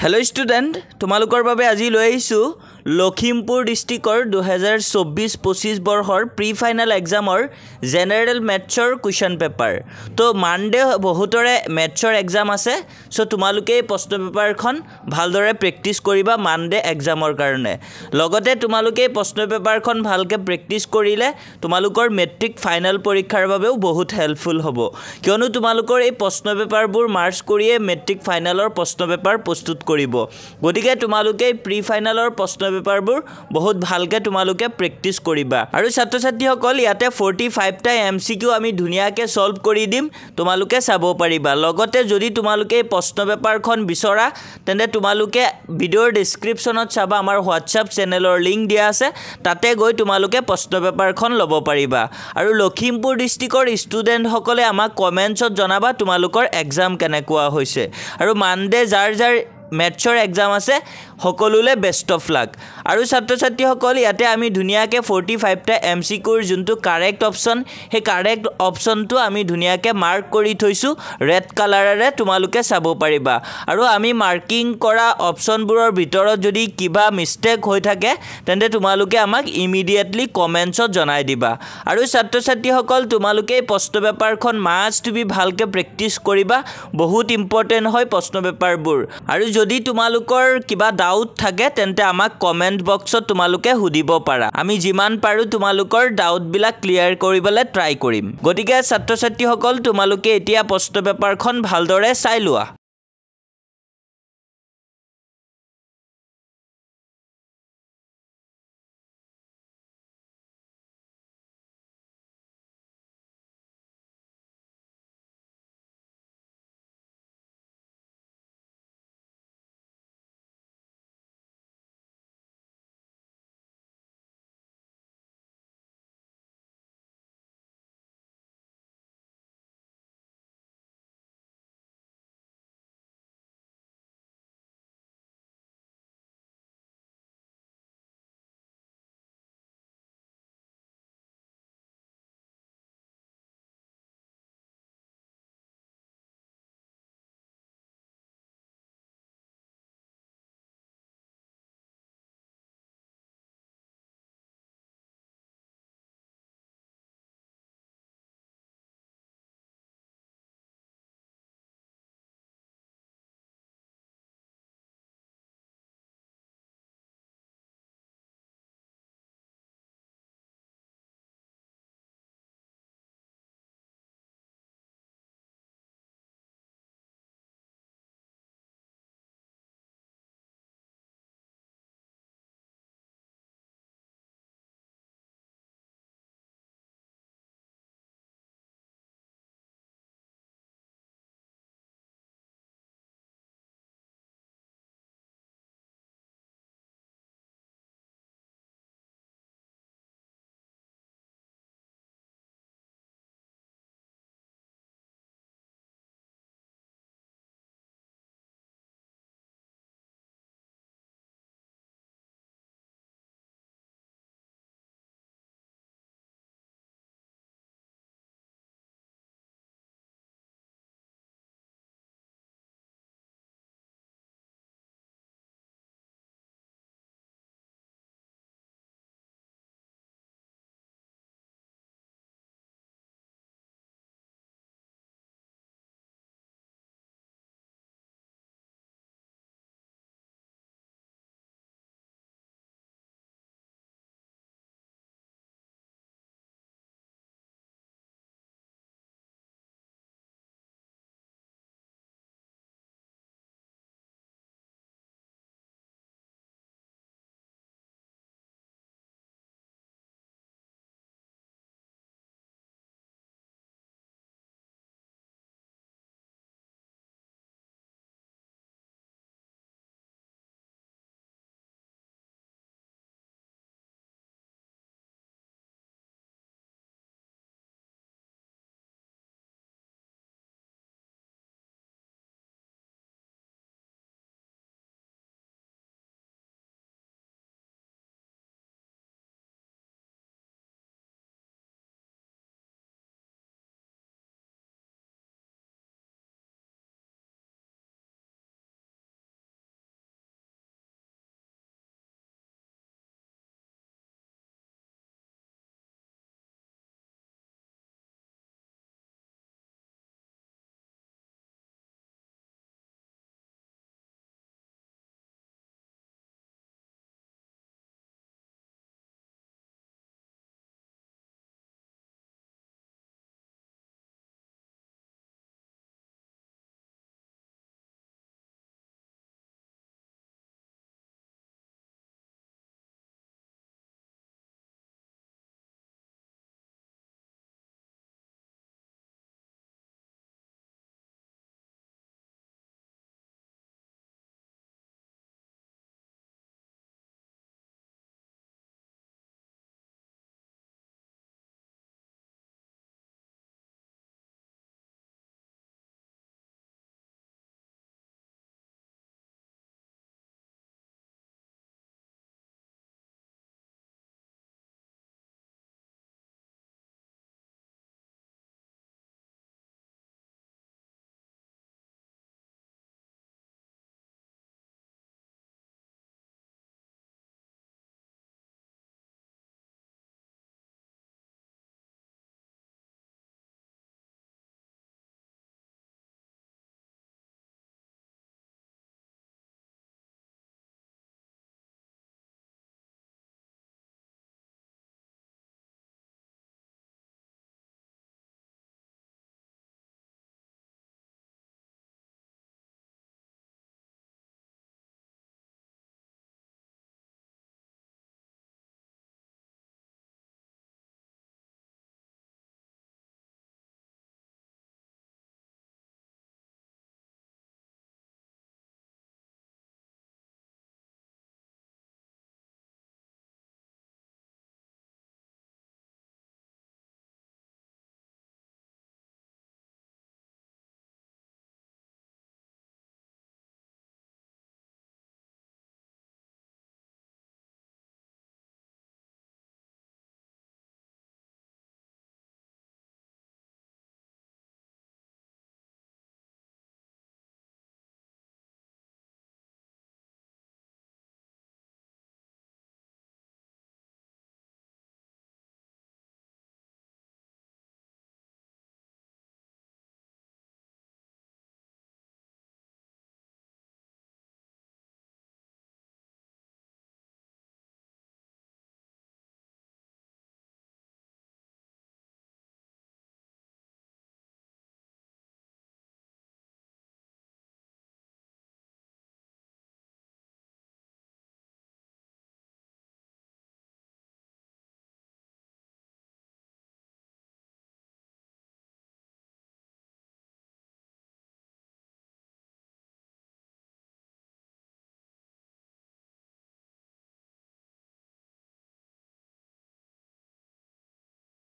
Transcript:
hello student तुम्हालोकर बारे আজি লৈ আহিছো লখিমপুৰ ডিস্ট্ৰিক্টৰ 2024-25 বৰ্ষৰ প্ৰি ফাইনাল এক্সামৰ জেনাৰেল ম্যাথছৰ কোৱেশ্চন পেপাৰ তো মানডে বহুতৰে ম্যাথছৰ এক্সাম আছে সো তোমালোকে এই প্ৰশ্ন পেপাৰখন ভালদৰে প্ৰেক্টিস কৰিবা মানডে এক্সামৰ কাৰণে লগতে তোমালোকে এই প্ৰশ্ন পেপাৰখন ভালকে প্ৰেক্টিস কৰিলে তোমালোকৰ মেট্ৰিক ফাইনাল পৰীক্ষাৰ বাবেও বহুত হেল্পফুল হ'ব কিয়নো তোমালোকৰ এই প্ৰশ্ন পেপাৰবোৰ মাৰ্চ কৰিয়ে মেট্ৰিক ফাইনালৰ প্ৰশ্ন পেপাৰ প্ৰস্তুত কৰিব গতিকে তোমালোকে প্ৰি ফাইনালৰ প্ৰশ্ন পেপাৰবোৰ বহুত ভালকে তোমালোকে প্ৰেক্টিস কৰিবা আৰু ছাত্ৰ ছাত্ৰীসকল ইয়াতে 45 টা এমসিকিউ আমি ধুনিয়াকে সলভ কৰি দিম তোমালোকে চাব পাৰিবা লগতে যদি তোমালোকে প্ৰশ্ন পেপাৰখন বিচৰা তেন্তে তোমালোকে ভিডিওৰ ডেসক্ৰিপচনত চাবা আমাৰ WhatsApp চেনেলৰ লিংক দিয়া আছে তাতে গৈ তোমালোকে প্ৰশ্ন পেপাৰখন ল'ব পাৰিবা আৰু লখিমপুৰ ডিস্ট্ৰিক্টৰ ষ্টুডেন্ট সকলে আমাক কমেন্টছত জনাবা তোমালোকৰ এক্সাম কেনেকুৱা হৈছে আৰু মানডে যাৰ ম্যাথছৰ এক্সাম আছে সকলোলে বেষ্ট অফ লাক আৰু ছাত্ৰ ছাত্ৰীসকল ইয়াতে আমি ধুনিয়াকে 45 টা এমসিকিউৰ যোনটো কাৰেক্ট অপচন হে কাৰেক্ট অপচনটো আমি ধুনিয়াকে মাৰ্ক কৰি থৈছো ৰেড কালাৰেৰে তোমালোকে চাব পাৰিবা আৰু আমি মাৰ্কিং কৰা অপচনবোৰৰ ভিতৰত যদি কিবা মিস্টেক হৈ থাকে তেন্তে তোমালোকে আমাক ইমিডিয়েটলি কমেন্টছত জনাই দিবা আৰু ছাত্ৰ ছাত্ৰীসকল তোমালোকে এই প্ৰশ্ন পেপাৰখন মাষ্ট বি ভালকে প্ৰেক্টিস কৰিবা বহুত ইম্পৰ্টেন্ট হয় প্ৰশ্ন পেপাৰবোৰ আৰু যদি তোমালোকৰ কিবা ডাউট থাকে তেন্তে আমাক কমেন্ট বক্সত তোমালোকে হুদিব পাৰা আমি যিমান পাৰো তোমালোকৰ ডাউট বিলাক ক্লিয়াৰ কৰিবলে ট্ৰাই কৰিম গতিকে ছাত্ৰ ছাত্ৰীসকল তোমালোকে এতিয়া প্ৰশ্ন পেপাৰখন ভালদৰে চাই লোৱা